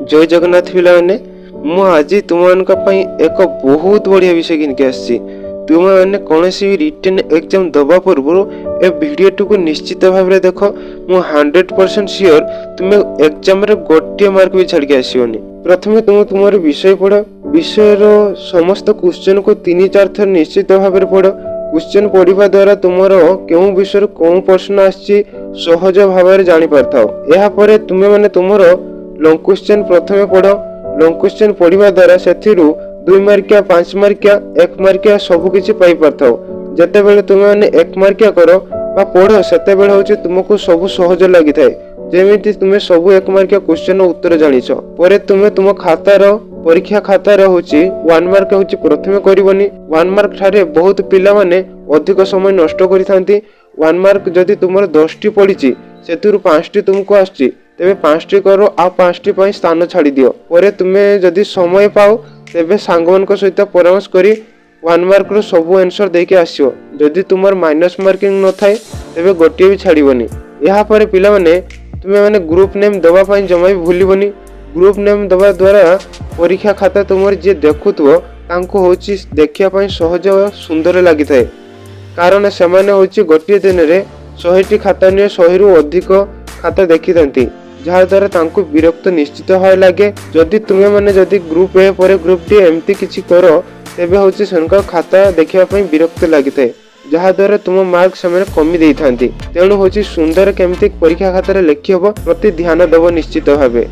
जय जगन्नाथ पिलाने मु आज तुम एक बहुत बढ़िया विषय घिनके आसी। तुम मैंने कौन भी रिटन एग्जाम दबा पूर्व ए वीडियो को निश्चित भाव में देख। मु 100% श्योर तुम एग्जाम रे गोटे मार्क भी छाड़ के आसोनी। प्रथम तुम तुम विषय पढ़, विषय समस्त क्वेश्चन को 3-4 थर निश्चित भाव में पढ़। क्वेश्चन पढ़ा द्वारा तुम क्यों विषय कौन प्रश्न आसी सहज भाव में जानी पारथाओ। या परे तुम माने तुमर लॉन्ग क्वेश्चन प्रथमे पढ़। लॉन्ग क्वेश्चन पढ़ा द्वारा से 2 मार्किया 5 मार्किया 1 मार्किया सब किछि पाई पारथाओ। जते बेले तुम माने 1 मार्किया करो बा पढ़ो सेते बेले होछि तुमको सब सहज लागि थाए। जेमिति तुमे सब 1 मार्किया क्वेश्चन उत्तर जानिछ परे तुमे तुम खातार परीक्षा खातार होछि 1 मार्क होछि प्रथमे करबनी। 1 मार्क ठारे बहुत पिला माने अधिक समय नष्ट करिथांती। 1 मार्क जदि तुमर 10टी पड़िछि सेतिरु 5टी तुमको आछि तेबे 5टी करो आ 5टी पई स्थान छाड़ी दियो। परे तुमे जदि समय पाओ तेबे सांगमन सहित परामर्श करी 1 मार्क रो सब आंसर देके आसियो। जदि तुमर माइनस मार्किंग न थाए तेबे गोटे भी छाड़ीबनी। या परे पिला माने तुमे माने ग्रुप नेम दबा पई जमा भी भूलिबनी। ग्रुप नेम दबा द्वारा परीक्षा खाता तुमर जे देखुथो तांको होची देखिया पई सहज और सुंदर लागि थाए। कारण से माने होची गोटे दिन रे 100टी खाता ने 100 रु अधिक खाता देखि थांती, जहा द्वारा तांको विरक्त निश्चित होय लागे। जदि तुमे माने जदि ग्रुप ए परे ग्रुप डी एमती किछि करो तेबे होची सनका खाता देखिया पई विरक्त लागिते, जहा द्वारा तुम मार्क समय कमी देई थांती। तेणु होची सुंदर केमती परीक्षा खाता रे लिखि हबो प्रति ध्यान देबो निश्चित भाबे।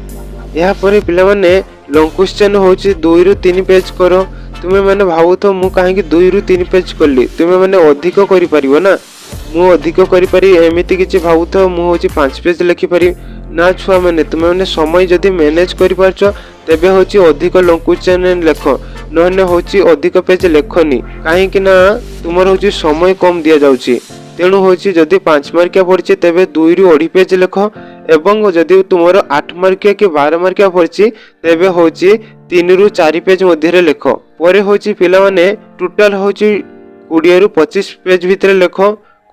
या परे पिला माने लॉन्ग क्वेश्चन होची 2 रु 3 पेज करो। तुमे माने भाबुतो मु काहे कि 2 रु 3 पेज करली, तुमे माने अधिक करि परिबो ना। मु अधिक करि पारि एमिति किछि भाबुतो मु होची 5 पेज लिखि पारि ना। छुआ माने तुमे माने समय जदि मैनेज करि पारछो तेबे होची अधिक लॉन्ग क्वेश्चन लेख, नहने होची अधिक पेज लेखनी। काहे कि ना तुमर होची समय कम दिया जाउची। तेणु होची जदि 5 मार्किया पड़छि तेबे 2 रु 2.5 पेज लेख, एवं जदि तुमर 8 मार्किया कि 12 मार्किया पड़छि तेबे होची 3 रु 4 पेज मध्य रे लेख। परे होची पिला माने टोटल होची 20 रु 25 पेज भितर लेख।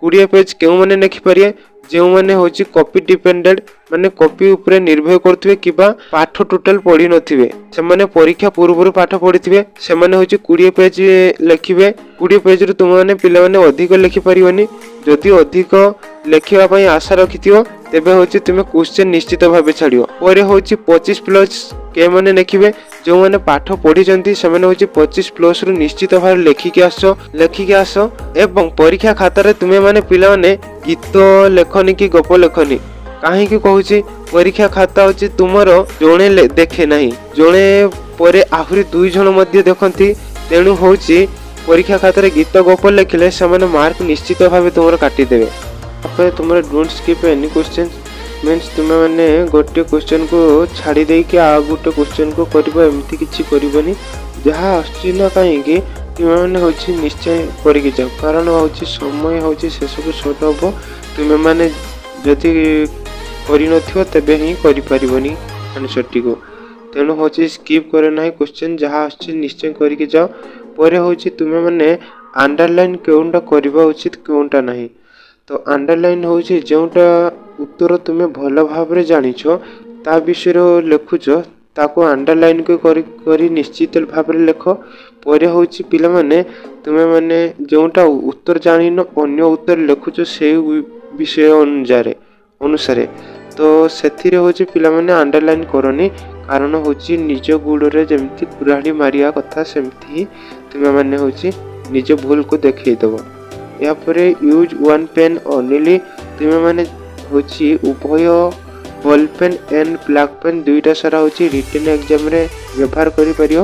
20 पेज केउ माने लिखि पारिए जे माने होची कॉपी डिपेंडेंट माने कॉपी ऊपर निर्भर करथिबे किबा पाठ टोटल पढी नथिबे। से माने परीक्षा पूर्व पाठ पढिथिबे से माने होची 20 पेज लिखिबे। 20 पेज रु तुम माने पिला माने अधिक लिखि पारिबनी। जदि अधिक लिखिबा पई आशा रखिथियो तेबे होची तुमे क्वेश्चन निश्चित भाबे छाडियो। परे होची 25 प्लस के माने लिखिबे जो माने पाठ पढी जंती से माने होची 25 प्लस रु निश्चित भाबे लिखिके आसो। एवं परीक्षा खाता रे तुमे माने पिला माने गीत लेखनी कि गप लेखनी। काहे कि कहूची परीक्षा खाता होची तुमरो जोणे देखे नाही, जोणे परे आहुरी 2 जण मध्ये देखंती। तेणु होची परीक्षा खाता रे गीत गप लिखले से माने मार्क निश्चित भाबे तुमरो काटी देबे। après तुमरे don't skip any question means तुमे माने गोटे क्वेश्चन को छाड़ी दे कि आ गोटे क्वेश्चन को करबो एमती किछि करबनी। जहा आछि ना काहे कि तुमे माने होछि निश्चय करि के जाओ, कारण होछि समय होछि शेष को छोट हबो। तुमे माने जति करि नथियो तबे ही करि परिबनी आंसर टिको। तेणु होछि स्किप करे नाही क्वेश्चन, जहा आछि निश्चय करि के जाओ। परे होछि तुमे माने अंडरलाइन केउंटा करबा उचित केउंटा नाही। तो अंडरलाइन होछि जेउटा उत्तर तुमे भल भाव रे जानिछो ता विषय लेखुछ ताको अंडरलाइन को करी निश्चित भाव रे लेख। परे होछि पिला माने तुमे माने जेउटा उत्तर जानिनो अन्य उत्तर लेखुछ से विषय अनुसारे तो सेथिरे होछि पिला माने अंडरलाइन करनी। कारण होछि निज गुड़ रे जेमति कुराडी मारिया कथा सेमति तुमे माने होछि निज भूल को देखै दबो। या परे यूज वन पेन ओनली तुमे माने होछि उभय ball pen and black pen दुईटा सारा होछि रिटन एग्जाम रे व्यवहार करि परियो।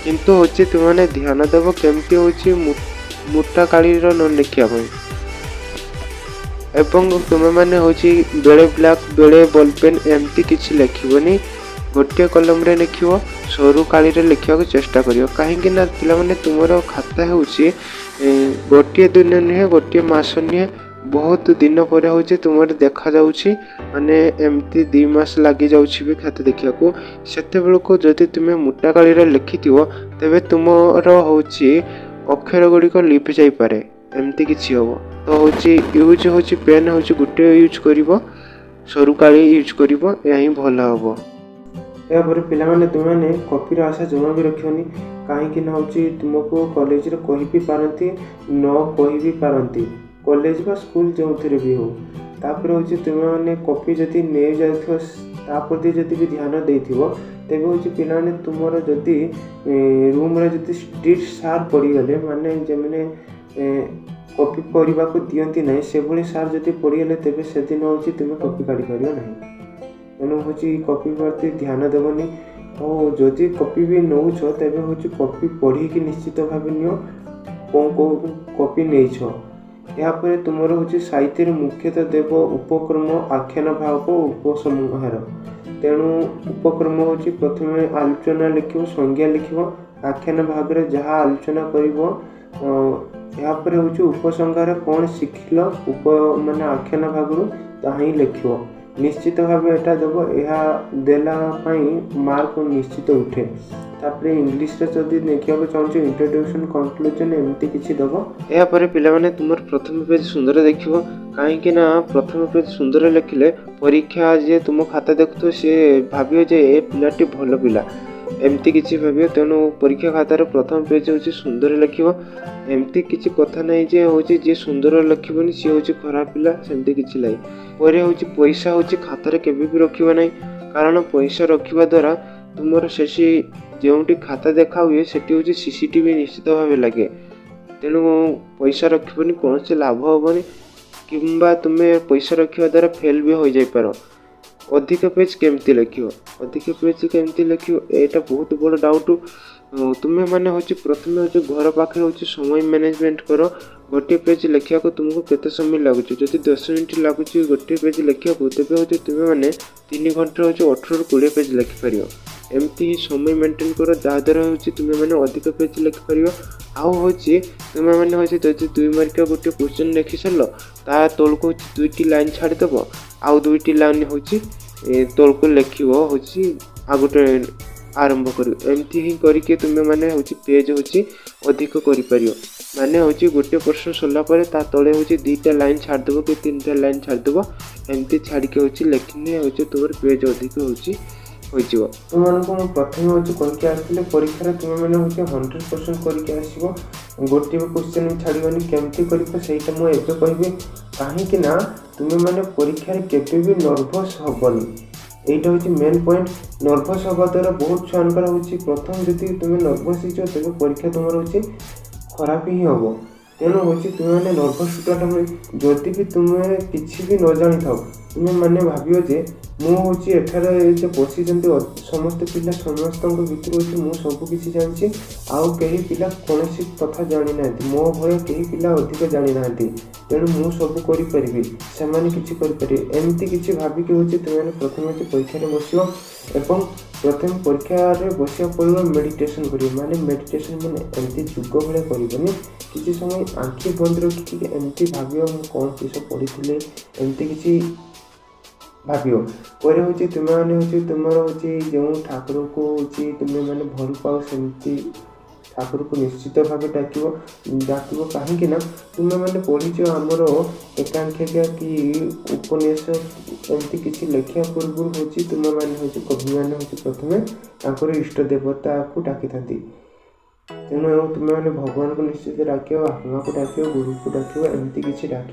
किंतु होछि तुमे माने ध्यान देबो केमति होछि मोटा काली रो न लिखिया होय। एवं तुमे माने होछि बेले ब्लैक बेले बॉल पेन एमती किछि लिखिबोनी, गोटे कलम रे लिखिबो, सरू काली रे लिखिया को चेष्टा करियो। काहे कि ना पिला माने तुमरो खाता होछि गोटे दिन नहीं गोटे मास नहीं बहुत दिन पर होछि तुमर देखा जाउछि माने एमती 2 मास लागि जाउछि भी खाता देखिया को। सेते बेल को जदि तुमे मोटा काली रे लिखिथिबो तबे तुमर होछि अक्षर गुडी को लिप जाई पारे एमती किछि होबो। तो होछि यूज होछि पेन होछि गुटे यूज करिवो, सरू काली यूज करिवो, यही भल होबो। यापर पिलाने तुमने कॉपीर आशा जमा भी रखनी कहीं तुमको कॉलेज कही भी पारती न कही भी पारती कॉलेज बा स्कूल जो भी हो तापर हूँ तुमने कॉपी जदि नहीं जाप्रति जदि भी ध्यान देथिबो तेबे हूँ पिलाने तुमर जदि रूम रे जदि स्ट्रिक्ट सार पड़गले माने जमने कॉपी करने को दियंती नहीं से भली सार जदि पड़गले तेबे से दिन हूँ तुम्हें कॉपी काढ़ी पार ना तेणु हूँ कॉपी प्रति ध्यान देवनी और जदि कॉपी भी नौ तेबे हूँ कॉपी पढ़ी निश्चित भाव नियो कौन कौ कॉपी नहीं यापर तुमर हूँ साहित्य मुख्यतः देव उपक्रम आख्यान भाव उपसंहार तेणु उपक्रम हूँ प्रथम आलोचना लिख संज्ञा लिख आख्यान भाग में जहाँ आलोचना कर उपसंहार कौन शिखिल उप मान आख्यान भाग रू लिख निश्चित भाव यहाँ देव यह देला मार्क निश्चित उठे तापर इंग्लिश जदि देखा चाहूँ इंट्रोडक्शन कंक्लूजन एमती किसी दब यापर पिलाने तुम प्रथम पेज सुंदर देख कहीं प्रथम पेज सुंदर लिखिले परीक्षा जे तुम खाता देखु सी भाव जे ए पिलाटी भल पिला एमती किसी भाव तेणु परीक्षा खातार प्रथम पेज हूँ सुंदर लिख एमती किसी कथा नहीं जे हूँ जी सुंदर लिखनी सी हूँ खराब पिला सेमती किसी लाई पर हूँ पैसा हूँ खातार केवे भी रखा ना कारण पैसा रखा द्वारा तुमर शेषी जोटी खाता देखा हुए से हूँ सीसीटीवी निश्चित भाव लगे तेणु पैसा रखनी कौन से लाभ हेनी कि तुम्हें पैसा रखा द्वारा फेल भी हो जापर अधिक पेज केमती लिख अधिक पेज केमती लिख यहाँ बहुत बड़ डाउट तुम्हें माने हूँ प्रथम हूँ घर पाखे हूँ समय मैनेजमेंट कर गोटे पेज लिखा तुमको केते समय लगुच जदि 10 मिनट लगुच गोटे पेज लिखा तेज हूँ तुम्हें मैंने 3 घंटे हूँ 18 ରୁ 20 पेज लिखिपर एमती ही समय मेंटेन कर जहाद्वारा हूँ तुम्हें मैंने अधिक पेज लिखिपर आउ हूँ तुम्हें मैंने हूँ जब 2 मार्क गोटे क्वेश्चन लिखि सार ता तौक 2टी लाइन छाड़देव आउ 2टी लाइन हूँ तौक लिख हूँ आ गोटे आरंभ कर एमती ही करके तुम्हें मैंने हूँ पेज हूँ अधिक कर माने हूँ गोटे प्रश्न सरला तले हूँ 2टा लाइन छाड़देव कि 3टा लाइन छाड़देव एमती छाड़िके हूँ लिखने हूँ तुम पेज अधिक हो तुमको प्रथम हूँ करके आसते परीक्षा तुम्हें मैंने हूँ 100% करके आसो गोटे क्वेश्चन छाड़बनी केमती करटा मुझे कहबी कहीं तुम्हें मैंने परीक्षा केवे भी नर्भस हेनी यहाँ हूँ मेन पॉइंट नर्भस हवा द्वारा बहुत छुआंकर हूँ प्रथम जब तुम्हें नर्भस हो तेज परीक्षा तुम हूँ खराब ही हम तेणु हूँ तुम्हें नर्भस स्टूडेंट जदि भी तुम्हें किसी भी न जानी था तुम्हें मैंने भाव जे मुझे एठार बसी समस्त पिला समस्त भितर हूँ मुझे सबकि जानी आउ कहीं पिला कौन कथा जानी ना मो भय कहीं पिला अधिक जानी ना तेणु मुझे सब करी से किसी एमती किसी भाविक हूँ तुम्हें प्रथम परीक्षा बस एवं प्रथम परीक्षा बसा पड़ो मेडिटेशन कर माने मेडिटेशन मैंने एमती जुग भाया करनी किसी समय आँखि बंद रखिक एमती भाव कौन किस पढ़ी एमती किसी भाव पर हूँ तुम्हें मैंने हूँ तुम हूँ जो ठाकुर को हूँ तुम्हें मैंने भल पाओ सेमती ठाकुर को निश्चित भाव डाक कहीं तुम्हें मैंने पढ़ीच आमर एकांक्षा कि उपन्यास एमती किसी लिखा पूर्व हूँ तुम्हें मैंने हूँ कवि मैंने हूँ प्रथम इष्ट देवता को डाकी था तेणु तुम्हें मैंने भगवान को निश्चित डाक आत्मा को डाक गुरु को डाक एमती किसी डाक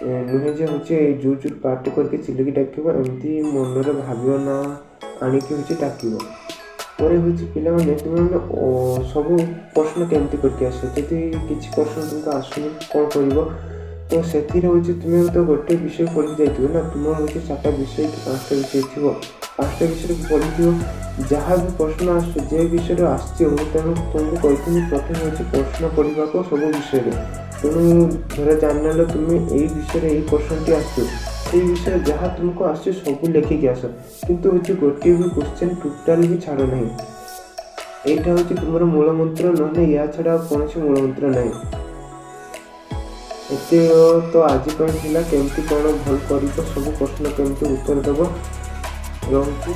नुहे जे हूँ जो जो पार्टी करके चिलिकी डाक एमती मनर भावना आणिकी हूँ डाक पर हूँ पे तुम्हें सब प्रश्न केमती करके आस किसी प्रश्न तुमको आसुनी कौन कर तो से तुम्हें तो गोटे विषय पढ़ी जाइए ना तुम हूँ 4टा विषय कि 5टा विषय थी 5टा विषय पढ़ी थी जहाँ भी प्रश्न आस विषय आसो तेणु तुमको कही प्रथम हूँ प्रश्न पढ़ा को सब विषय तेणु धर जान तुम्हें यही विषय यही प्रश्नटी आस विषय जहाँ तुमको आस सब लिखिकी आस कितु हूँ गोटे भी क्वेश्चन टोटाल भी छाड़ ना यहाँ हूँ तुम मूल मंत्र ना या छाड़ा कौन मूल मंत्र ना एते तो आज केमती कौन भल कर सब प्रश्न केमती उत्तर देव रहुची।